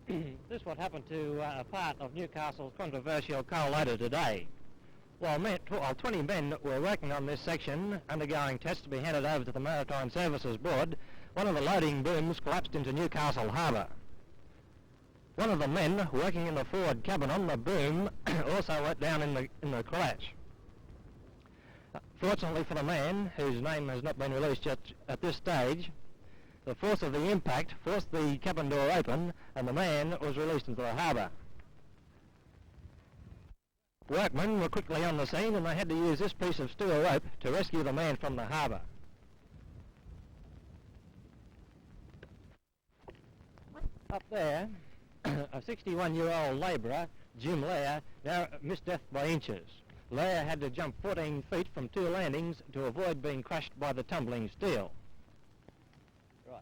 This what happened to a part of Newcastle's controversial coal loader today. While 20 men were working on this section, undergoing tests to be handed over to the Maritime Services Board, one of the loading booms collapsed into Newcastle Harbour. One of the men working in the forward cabin on the boom also went down in the crash. Fortunately for the man, whose name has not been released yet at this stage, the force of the impact forced the cabin door open and the man was released into the harbour. Workmen were quickly on the scene and they had to use this piece of steel rope to rescue the man from the harbour. Up there, a 61-year-old labourer, Jim Lair, now missed death by inches. Lair had to jump 14 feet from 2 landings to avoid being crushed by the tumbling steel. Right.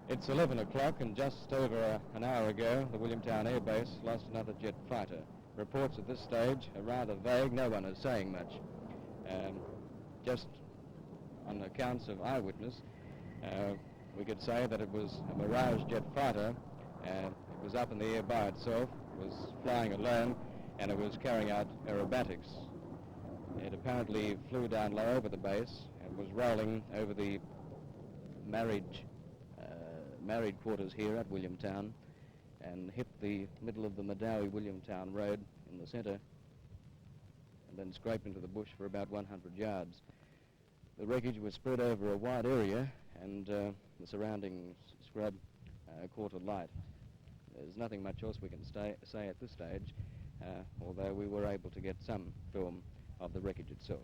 It's 11 o'clock, and just over an hour ago, the Williamtown Air Base lost another jet fighter. Reports at this stage are rather vague. No one is saying much. Just on accounts of eyewitness, we could say that it was a Mirage jet fighter. It was up in the air by itself, was flying alone, and it was carrying out aerobatics. It apparently flew down low over the base and was rolling over the married quarters here at Williamtown and hit the middle of the Madawi-Williamtown Road in the centre and then scraped into the bush for about 100 yards. The wreckage was spread over a wide area, and the surrounding scrub caught alight. There's nothing much else we can say at this stage, although we were able to get some film of the wreckage itself.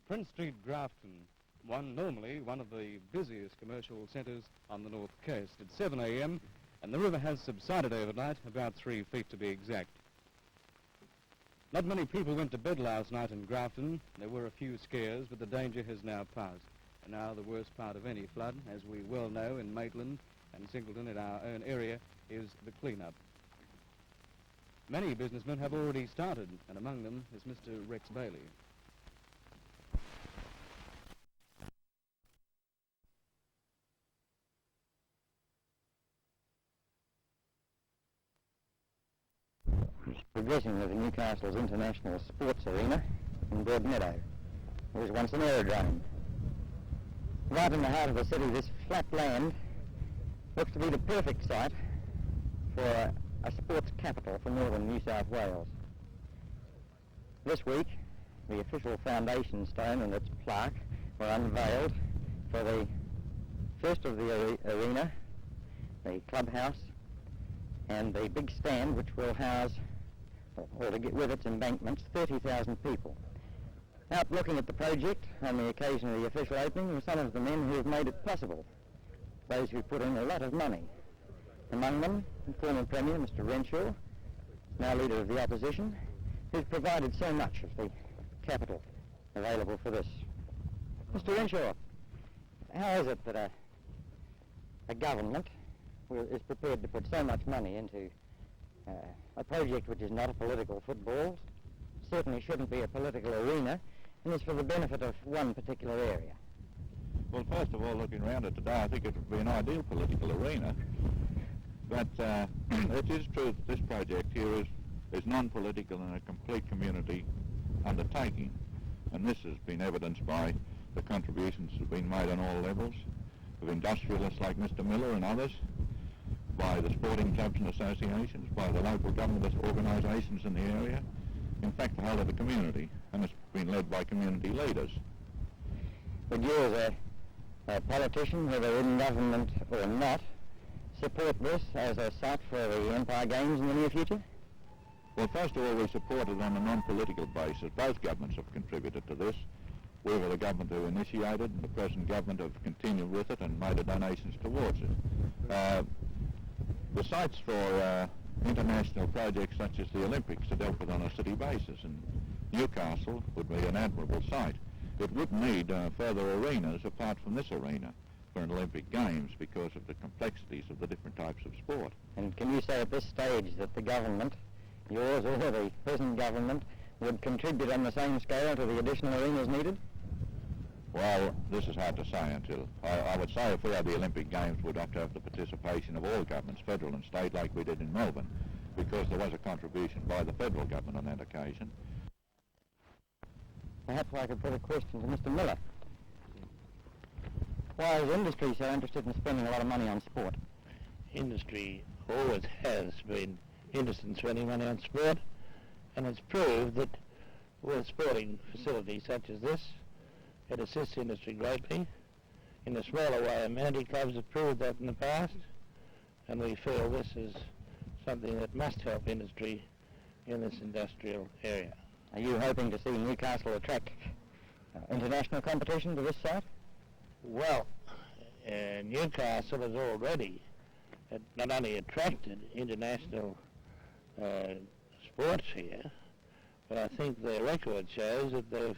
Prince Street, Grafton, normally one of the busiest commercial centres on the north coast. It's 7 a.m. and the river has subsided overnight, about 3 feet to be exact. Not many people went to bed last night in Grafton. There were a few scares, but the danger has now passed. And now the worst part of any flood, as we well know in Maitland and Singleton in our own area, is the clean-up. Many businessmen have already started, and among them is Mr. Rex Bailey. progressing with Newcastle's International Sports Arena in Broadmeadow. It was once an aerodrome. Right in the heart of the city, this flat land looks to be the perfect site for a sports capital for northern New South Wales. This week, the official foundation stone and its plaque were unveiled for the first of the arena, the clubhouse, and the big stand which will house, or to get with its embankments, 30,000 people. Out looking at the project on the occasion of the official opening were some of the men who have made it possible, those who put in a lot of money. Among them, former Premier Mr Renshaw, now Leader of the Opposition, who's provided so much of the capital available for this. Mr Renshaw, how is it that a government is prepared to put so much money into a project which is not a political football, certainly shouldn't be a political arena, and is for the benefit of one particular area? Well, first of all, looking around it today, I think it would be an ideal political arena. But it is true that this project here is non-political and a complete community undertaking. And this has been evidenced by the contributions that have been made on all levels, of industrialists like Mr Miller and others, by the sporting clubs and associations, by the local government organisations in the area, in fact the whole of the community, and it's been led by community leaders. Would you, as a politician, whether in government or not, support this as a site for the Empire Games in the near future? Well, first of all, we support it on a non-political basis. Both governments have contributed to this. We were the government who initiated, and the present government have continued with it and made the donations towards it. The sites for international projects such as the Olympics are dealt with on a city basis, and Newcastle would be an admirable site. It would need further arenas apart from this arena for an Olympic Games because of the complexities of the different types of sport. And can you say at this stage that the government, yours or the present government, would contribute on the same scale to the additional arenas needed? Well, this is hard to say until... I would say if we had the Olympic Games, we'd have to have the participation of all governments, federal and state, like we did in Melbourne, because there was a contribution by the federal government on that occasion. Perhaps I could put a question to Mr Miller. Why is industry so interested in spending a lot of money on sport? Industry always has been interested in spending money on sport, and it's proved that with sporting facilities such as this, it assists industry greatly. In a smaller way, amenity clubs have proved that in the past, and we feel this is something that must help industry in this industrial area. Are you hoping to see Newcastle attract international competition to this site? Well, Newcastle has already not only attracted international sports here, but I think their record shows that they've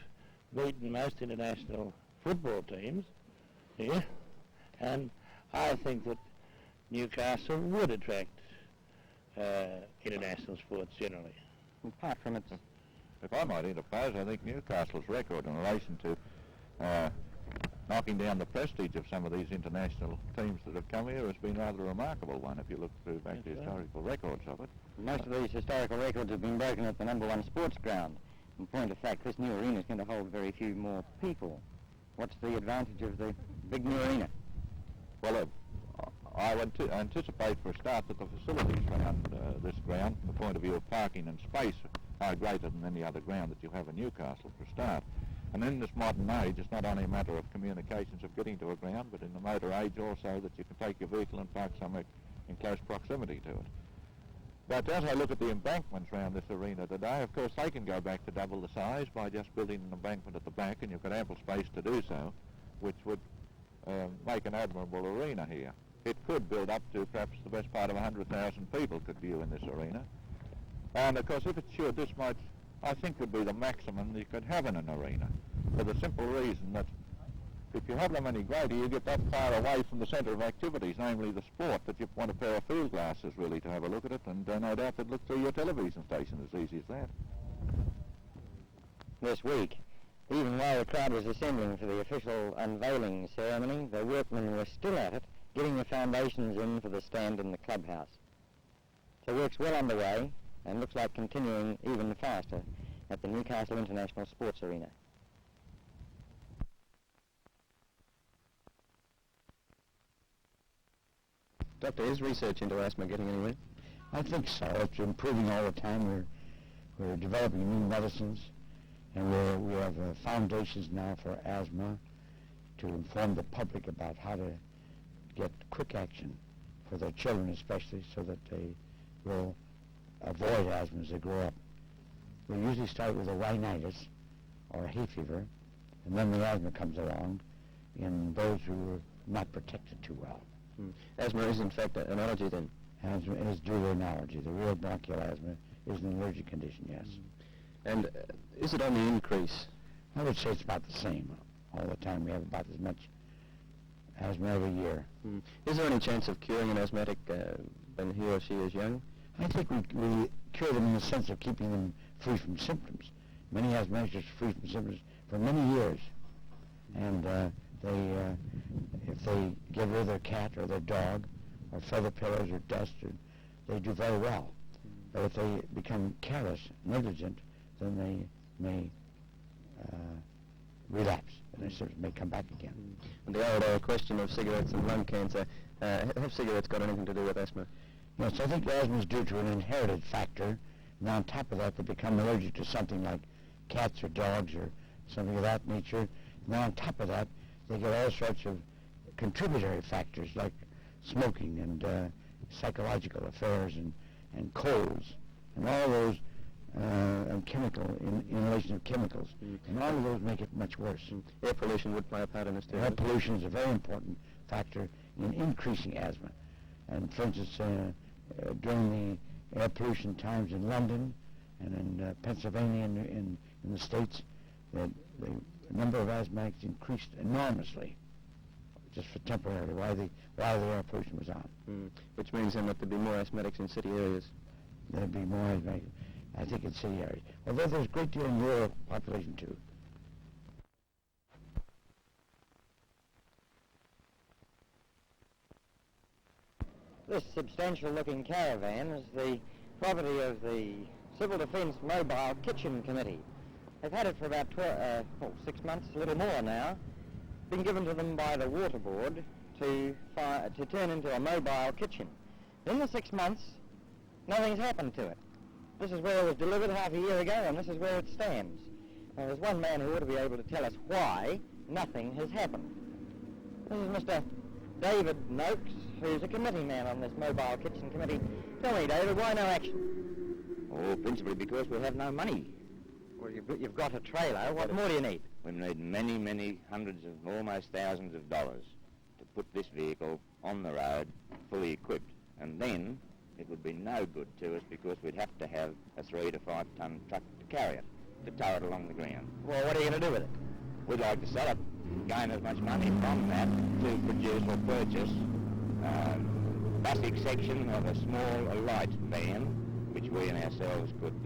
beaten most international football teams here, and I think that Newcastle would attract international sports generally. Apart from its... If I might interpose, I think Newcastle's record in relation to knocking down the prestige of some of these international teams that have come here has been rather a remarkable one if you look through back the historical records of it. Most of these historical records have been broken at the #1 sports ground. In point of fact, this new arena is going to hold very few more people. What's the advantage of the big new arena? Well, I would anticipate for a start that the facilities around this ground, from the point of view of parking and space, are greater than any other ground that you have in Newcastle for a start. And in this modern age, it's not only a matter of communications of getting to a ground, but in the motor age also that you can take your vehicle and park somewhere in close proximity to it. But as I look at the embankments around this arena today, of course they can go back to double the size by just building an embankment at the back, and you've got ample space to do so, which would make an admirable arena here. It could build up to perhaps the best part of 100,000 people could view in this arena. And of course if it should, this might, I think, would be the maximum you could have in an arena, for the simple reason that if you have them any greater, you get that far away from the centre of activities, namely the sport, that you want a pair of field glasses really to have a look at it, and no doubt they'd look through your television station as easy as that. This week, even while the crowd was assembling for the official unveiling ceremony, the workmen were still at it, getting the foundations in for the stand in the clubhouse. So work's well underway, and looks like continuing even faster at the Newcastle International Sports Arena. Doctor, is research into asthma getting anywhere? I think so. It's improving all the time. We're developing new medicines, and we have foundations now for asthma to inform the public about how to get quick action for their children especially, so that they will avoid asthma as they grow up. We usually start with a rhinitis or a hay fever, and then the asthma comes along in those who are not protected too well. Asthma is in fact an allergy then? Asthma is due to an allergy. The real bronchial asthma is an allergic condition, yes. And is it on the increase? I would say it's about the same all the time. We have about as much asthma every year. Is there any chance of curing an asthmatic when he or she is young? I think we cure them in the sense of keeping them free from symptoms. Many asthmatics are free from symptoms for many years. And if they get rid of their cat or their dog or feather pillows or dust, they do very well. But if they become careless, negligent, then they may relapse, and their symptoms may come back again. And the old question of cigarettes and lung cancer, have cigarettes got anything to do with asthma? Yes, I think asthma is due to an inherited factor, and on top of that they become allergic to something like cats or dogs or something of that nature. And on top of that, they get all sorts of contributory factors like smoking and psychological affairs and colds and all those and inhalation of chemicals, and all of those make it much worse. Air pollution would play a part in this too. Air pollution is a very important factor in increasing asthma. And for instance, during the air pollution times in London and in Pennsylvania in the States, the number of asthmatics increased enormously, just for temporarily, while the air pollution was on. Which means then that there'd be more asthmatics in city areas. There'd be more asthmatics, I think, in city areas. Although there's a great deal in rural population too. This substantial-looking caravan is the property of the Civil Defence Mobile Kitchen Committee. They've had it for about 6 months, a little more now. Been given to them by the Water Board to turn into a mobile kitchen. In the 6 months, nothing's happened to it. This is where it was delivered half a year ago, and this is where it stands. Now, there's one man who ought to be able to tell us why nothing has happened. This is Mr. David Noakes, who's a committee man on this mobile kitchen committee. Tell me, David, why no action? Oh, principally because we have no money. Well, you've got a trailer. What more do you need? We need many, many hundreds of, almost thousands of dollars to put this vehicle on the road, fully equipped. And then it would be no good to us because we'd have to have a 3 to 5 ton truck to carry it, to tow it along the ground. Well, what are you going to do with it? We'd like to sell it, gain as much money from that to produce or purchase a basic section of a small light van, which we and ourselves could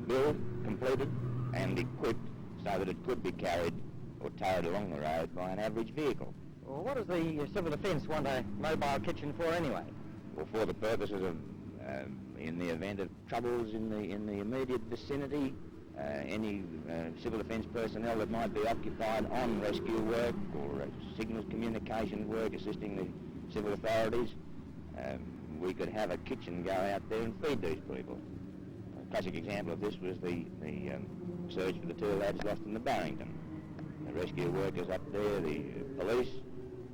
build, completed and equipped so that it could be carried or towed along the road by an average vehicle. Well, what does the Civil Defence want a mobile kitchen for anyway? Well, for the purposes of, in the event of troubles in the immediate vicinity, any civil defence personnel that might be occupied on rescue work or signals communication work assisting the civil authorities, we could have a kitchen go out there and feed these people. A classic example of this was the search for the 2 lads lost in the Barrington. The rescue workers up there, the police,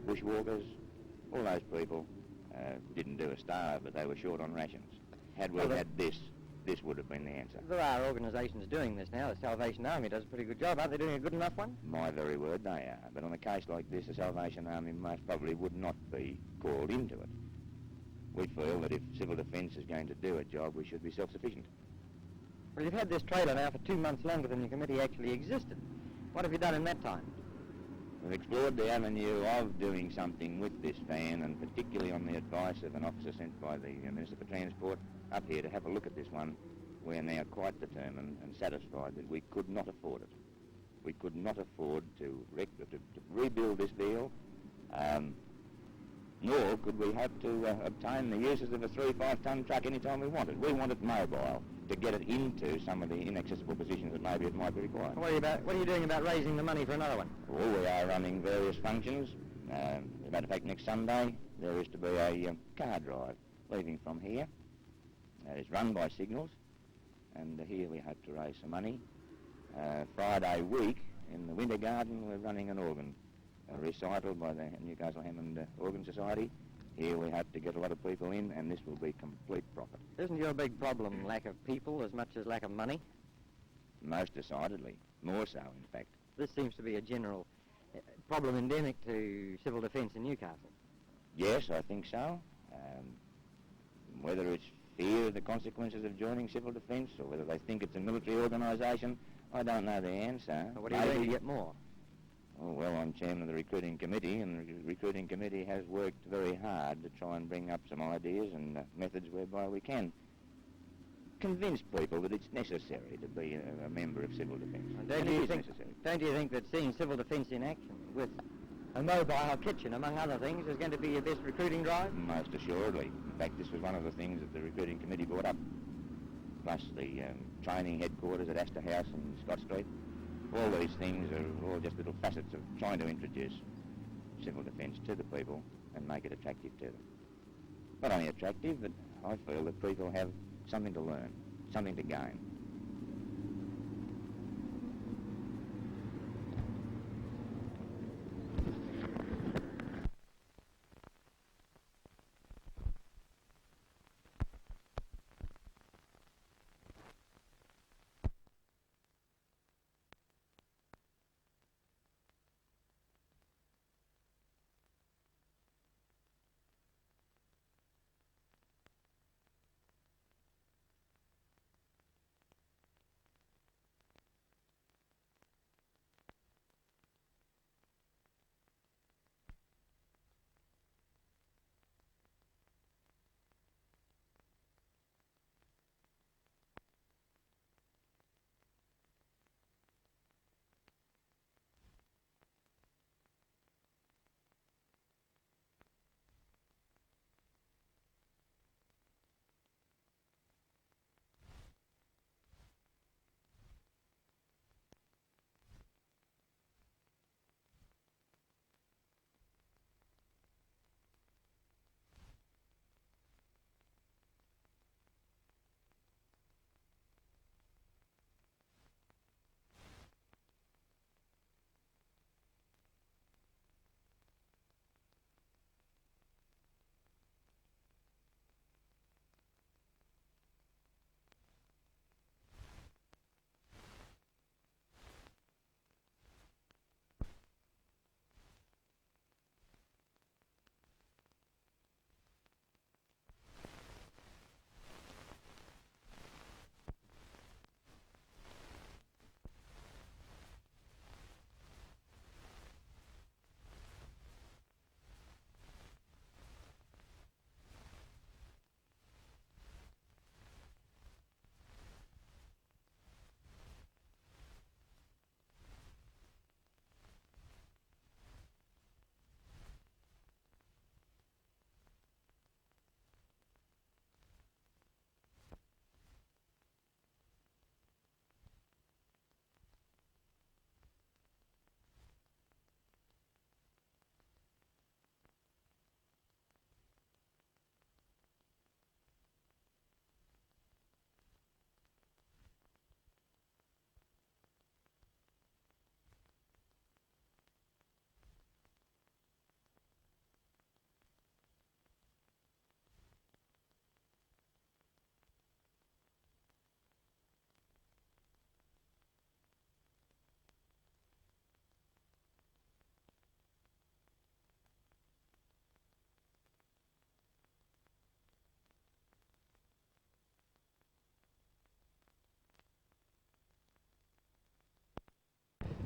bushwalkers, all those people didn't do a starve, but they were short on rations. Had we had this would have been the answer. There are organisations doing this now. The Salvation Army does a pretty good job. Aren't they doing a good enough one? My very word, they are. But on a case like this, the Salvation Army most probably would not be called into it. We feel that if civil defence is going to do a job, we should be self-sufficient. Well, you've had this trailer now for 2 months longer than the committee actually existed. What have you done in that time? We've explored the avenue of doing something with this van, and particularly on the advice of an officer sent by the Minister for Transport up here to have a look at this one. We are now quite determined and satisfied that we could not afford it. We could not afford to rebuild this deal nor could we hope to obtain the uses of a 3-5 tonne truck any time we wanted. We want it mobile to get it into some of the inaccessible positions that maybe it might be required. What are you doing about raising the money for another one? Well, we are running various functions. As a matter of fact, next Sunday there is to be a car drive leaving from here. That is run by Signals, and here we hope to raise some money. Friday week in the Winter Garden we're running an organ recital by the Newcastle Hammond Organ Society. Here we hope to get a lot of people in, and this will be complete profit. Isn't your big problem lack of people as much as lack of money? Most decidedly, more so in fact. This seems to be a general problem endemic to civil defence in Newcastle. Yes, I think so. Whether it's fear of the consequences of joining civil defence or whether they think it's a military organisation, I don't know the answer. But what are you doing to get more? Oh, well, I'm chairman of the recruiting committee, and the recruiting committee has worked very hard to try and bring up some ideas and methods whereby we can convince people that it's necessary to be a member of civil defence. Don't you think that seeing civil defence in action with a mobile kitchen, among other things, is going to be your best recruiting drive? Most assuredly. In fact, this was one of the things that the recruiting committee brought up, plus the training headquarters at Astor House in Scott Street. All these things are all just little facets of trying to introduce civil defence to the people and make it attractive to them. Not only attractive, but I feel that people have something to learn, something to gain.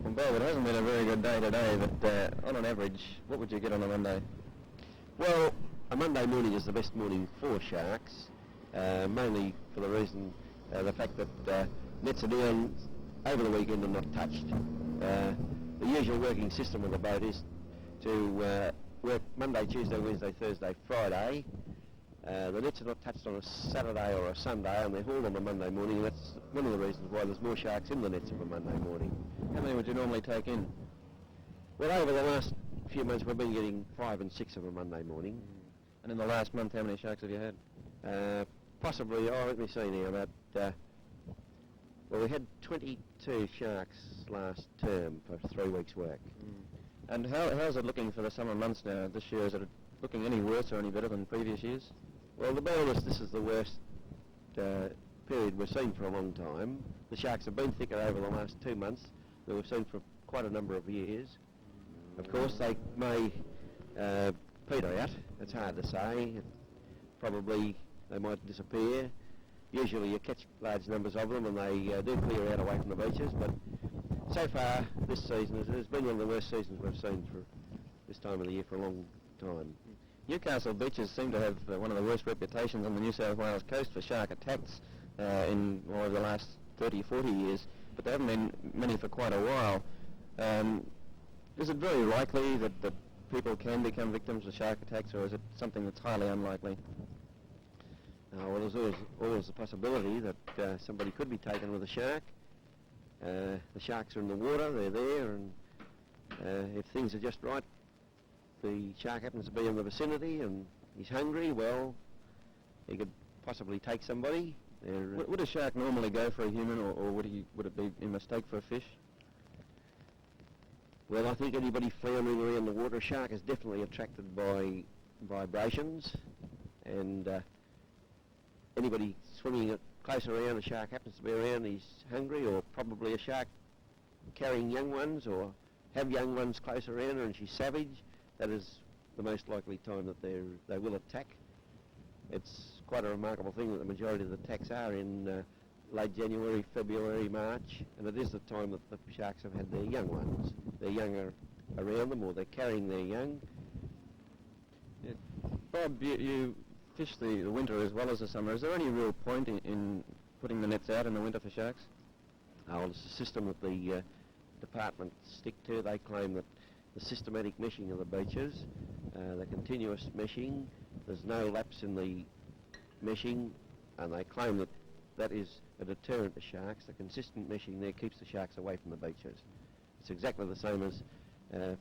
Well, Bob, it hasn't been a very good day today, but on an average, what would you get on a Monday? Well, a Monday morning is the best morning for sharks, mainly for the reason, the fact that nets are down over the weekend and not touched. The usual working system of the boat is to work Monday, Tuesday, Wednesday, Thursday, Friday. The nets are not touched on a Saturday or a Sunday, and they're hauled on a Monday morning, and that's one of the reasons why there's more sharks in the nets of a Monday morning. How many would you normally take in? Well, over the last few months we've been getting 5 and 6 of a Monday morning. And in the last month, how many sharks have you had? Possibly, let me see now, about, well, we had 22 sharks last term for 3 weeks' work. And how's it looking for the summer months now this year? Is it looking any worse or any better than previous years? Well, to be honest, this is the worst period we've seen for a long time. The sharks have been thicker over the last 2 months than we've seen for quite a number of years. Of course, they may peter out. It's hard to say. Probably they might disappear. Usually you catch large numbers of them and they do clear out away from the beaches, but so far this season has been one of the worst seasons we've seen for this time of the year for a long time. Newcastle beaches seem to have one of the worst reputations on the New South Wales coast for shark attacks over the last 30 or 40 years, but there haven't been many for quite a while. Is it very likely that people can become victims of shark attacks, or is it something that's highly unlikely? Well, there's always the possibility that somebody could be taken with a shark. The sharks are in the water, they're there, and if things are just right, the shark happens to be in the vicinity and he's hungry, well, he could possibly take somebody. Would a shark normally go for a human, or would it be a mistake for a fish? Well, I think anybody floundering around the water, a shark is definitely attracted by vibrations, and anybody swimming close around, a shark happens to be around, he's hungry, or probably a shark carrying young ones or have young ones close around her and she's savage, that is the most likely time that they will attack. It's quite a remarkable thing that the majority of the attacks are in late January, February, March, and it is the time that the sharks have had their young ones. Their young are around them, or they're carrying their young. Yeah. Bob, you fish the winter as well as the summer. Is there any real point in putting the nets out in the winter for sharks? Well, it's a system that the department stick to. They claim that the systematic meshing of the beaches, the continuous meshing, there's no lapse in the meshing, and they claim that that is a deterrent to sharks. The consistent meshing there keeps the sharks away from the beaches. It's exactly the same as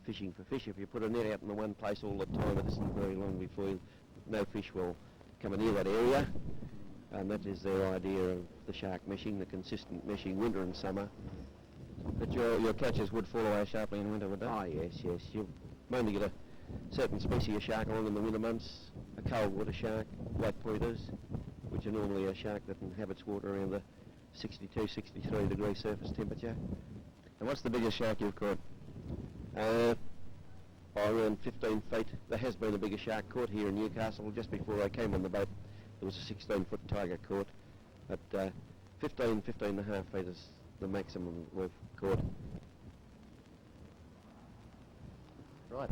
fishing for fish. If you put a net out in the one place all the time, it isn't very long before no fish will come near that area, and that is their idea of the shark meshing, the consistent meshing winter and summer. But your catches would fall away sharply in winter, would they? Oh, yes. You mainly get a certain species of shark along in the winter months, a cold water shark, white pointers, which are normally a shark that inhabits water around the 62, 63 degree surface temperature. And what's the biggest shark you've caught? Around 15 feet. There has been a bigger shark caught here in Newcastle. Just before I came on the boat, there was a 16-foot tiger caught. But 15 and a half feet is the maximum we've caught. Right.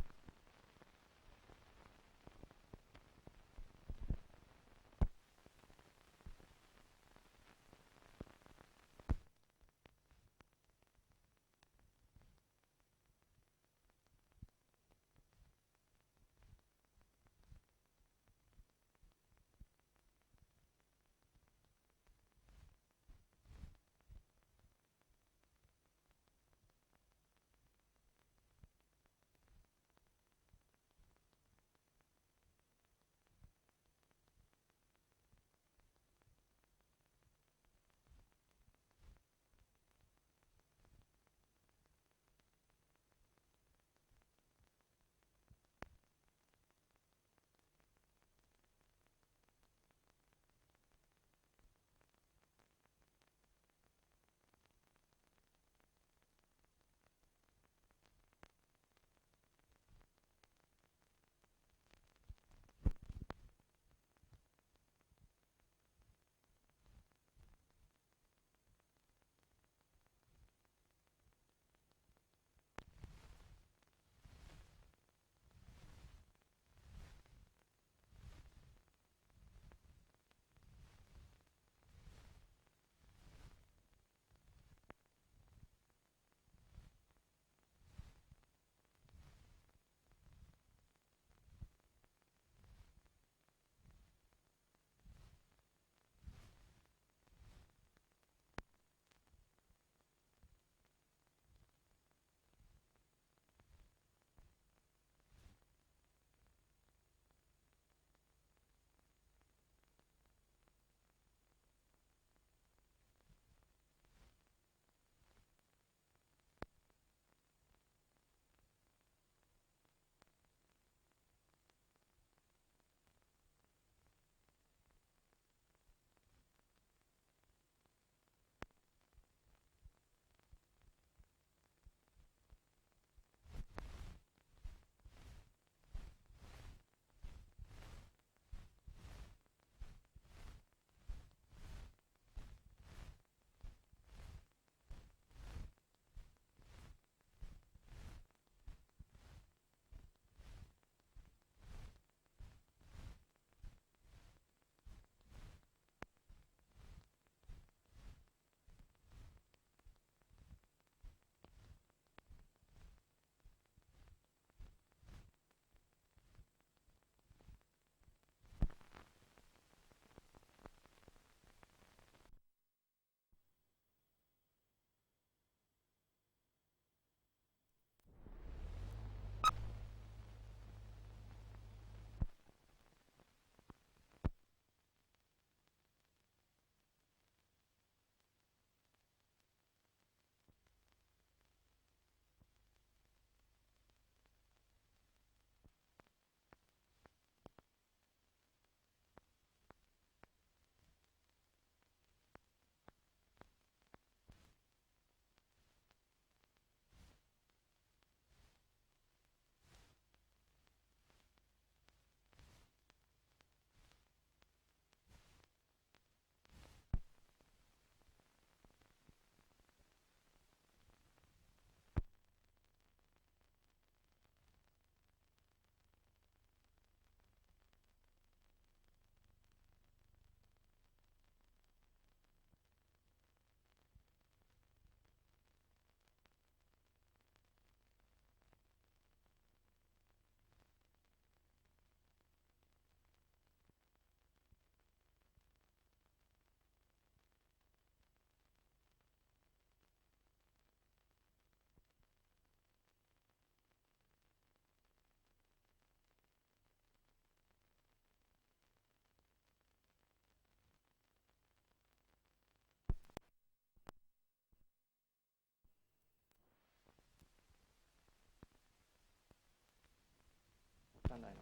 Sunday night.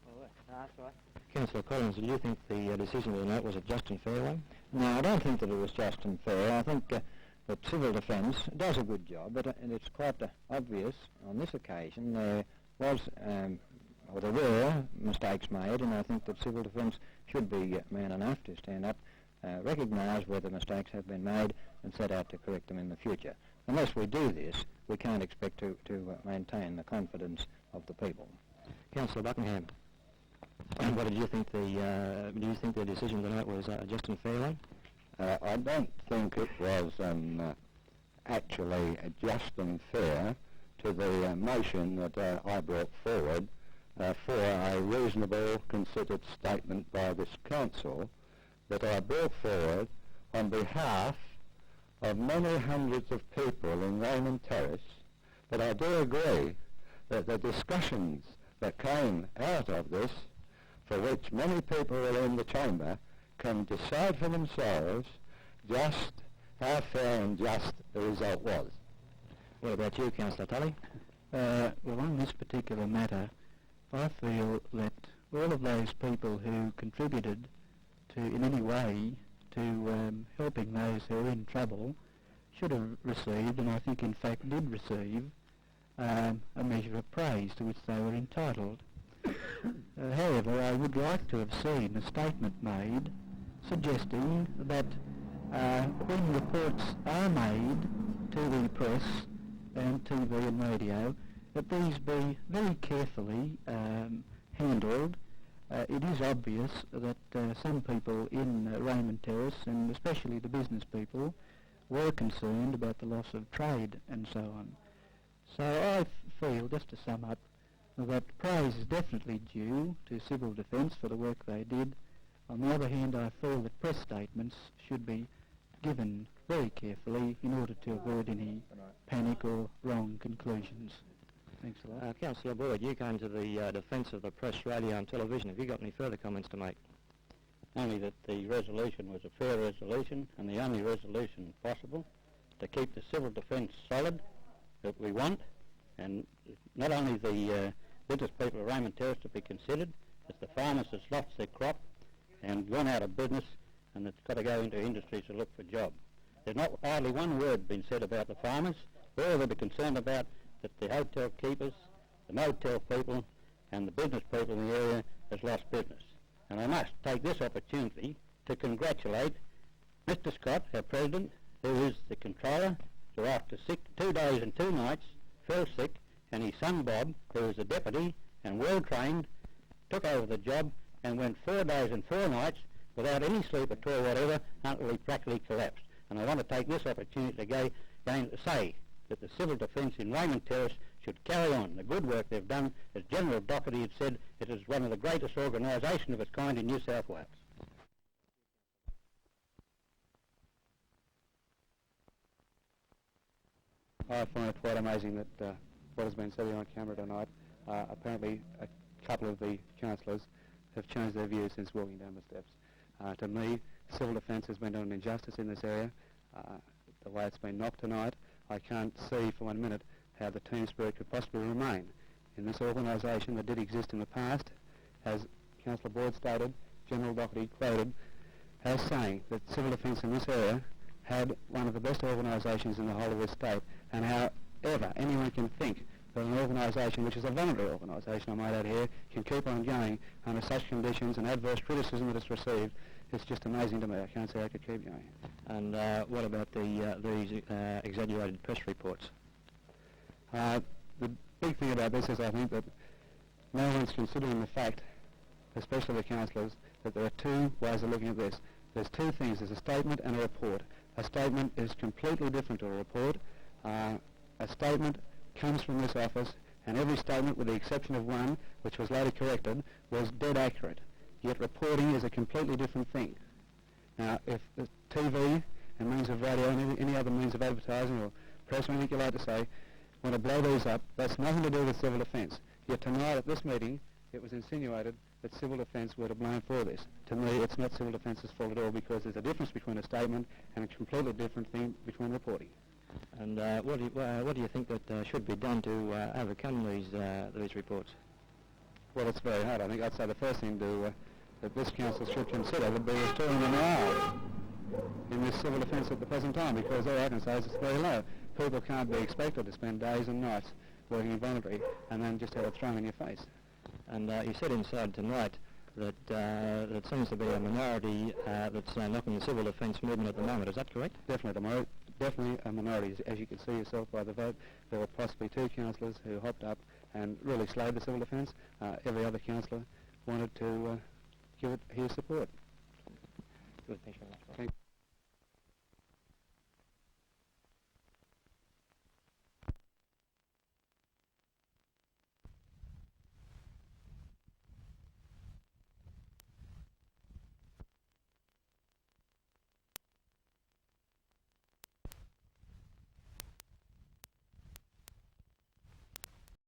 Oh, that's right. Councillor Collins, do you think the decision tonight was a just and fair one? No, I don't think that it was just and fair. I think that Civil Defence does a good job, but and it's quite obvious on this occasion there was, or there were mistakes made, and I think that Civil Defence should be man enough to stand up, recognise where the mistakes have been made, and set out to correct them in the future. Unless we do this, we can't expect to maintain the confidence of the people. Councillor Buckingham, what did you think do you think the decision tonight was a just and fair one? I don't think it was actually just and fair to the motion that I brought forward for a reasonable, considered statement by this council that I brought forward on behalf of many hundreds of people in Raymond Terrace. But I do agree that the discussions that came out of this, for which many people are in the chamber, can decide for themselves just how fair and just the result was. What about you, Councillor Tully? Well, on this particular matter, I feel that all of those people who contributed to, in any way, to helping those who are in trouble should have received, and I think in fact did receive, a measure of praise to which they were entitled. However, I would like to have seen a statement made suggesting that when reports are made to the press and TV and radio, that these be very carefully handled. It is obvious that some people in Raymond Terrace, and especially the business people, were concerned about the loss of trade and so on. So I feel, just to sum up, that praise is definitely due to Civil Defence for the work they did. On the other hand, I feel that press statements should be given very carefully in order to avoid any panic or wrong conclusions. Thanks a lot. Councillor Boyd, you came to the defence of the press, radio and television. Have you got any further comments to make? Only that the resolution was a fair resolution, and the only resolution possible to keep the civil defence solid that we want, and not only the business people of Raymond Terrace to be considered, it's the farmers that's lost their crop and gone out of business, and it's got to go into industry to look for jobs. There's not hardly one word been said about the farmers. All they're concerned about that the hotel keepers, the motel people, and the business people in the area has lost business. And I must take this opportunity to congratulate Mr. Scott, our president, who is the controller, who after 2 days and 2 nights fell sick, and his son Bob, who is a deputy and well trained, took over the job and went 4 days and 4 nights without any sleep at all whatever until he practically collapsed. And I want to take this opportunity to say that the civil defence in Raymond Terrace should carry on the good work they've done. As General Doherty had said, it is one of the greatest organisations of its kind in New South Wales. I find it quite amazing that what has been said here on camera tonight, apparently a couple of the councillors have changed their views since walking down the steps. To me, civil defence has been done an injustice in this area. The way it's been knocked tonight, I can't see for 1 minute how the team spirit could possibly remain in this organisation that did exist in the past. As Councillor Boyd stated, General Doherty quoted as saying that civil defence in this area had one of the best organisations in the whole of this state, and however anyone can think that an organisation which is a voluntary organisation, I might add here, can keep on going under such conditions and adverse criticism that it's received, it's just amazing to me. I can't say I could keep going. And what about these exaggerated press reports? The big thing about this is I think that no one's considering the fact, especially the councillors, that there are 2 ways of looking at this. There's 2 things. There's a statement and a report. A statement is completely different to a report. A statement comes from this office, and every statement, with the exception of one, which was later corrected, was dead accurate. Yet reporting is a completely different thing. Now, if the TV and means of radio and any other means of advertising or press or anything you like to say want to blow these up, that's nothing to do with civil defence. Yet tonight at this meeting, it was insinuated that civil defence were to blame for this. To me, it's not civil defence's fault at all, because there's a difference between a statement and a completely different thing between reporting. And what do you think that should be done to overcome these reports? Well, it's very hard. I think I'd say the first thing that this council should consider would be restoring the morale in this civil offence at the present time, because all I can say is it's very low. People can't be expected to spend days and nights working involuntarily and then just have it thrown in your face. And you said inside tonight that there seems to be a minority that's knocking the civil offence movement at the moment. Is that correct? Definitely a minority. As you can see yourself by the vote, there were possibly 2 councillors who hopped up and really slayed the civil offence. Every other councillor wanted to give it his support. Good, thanks very much. Thank you.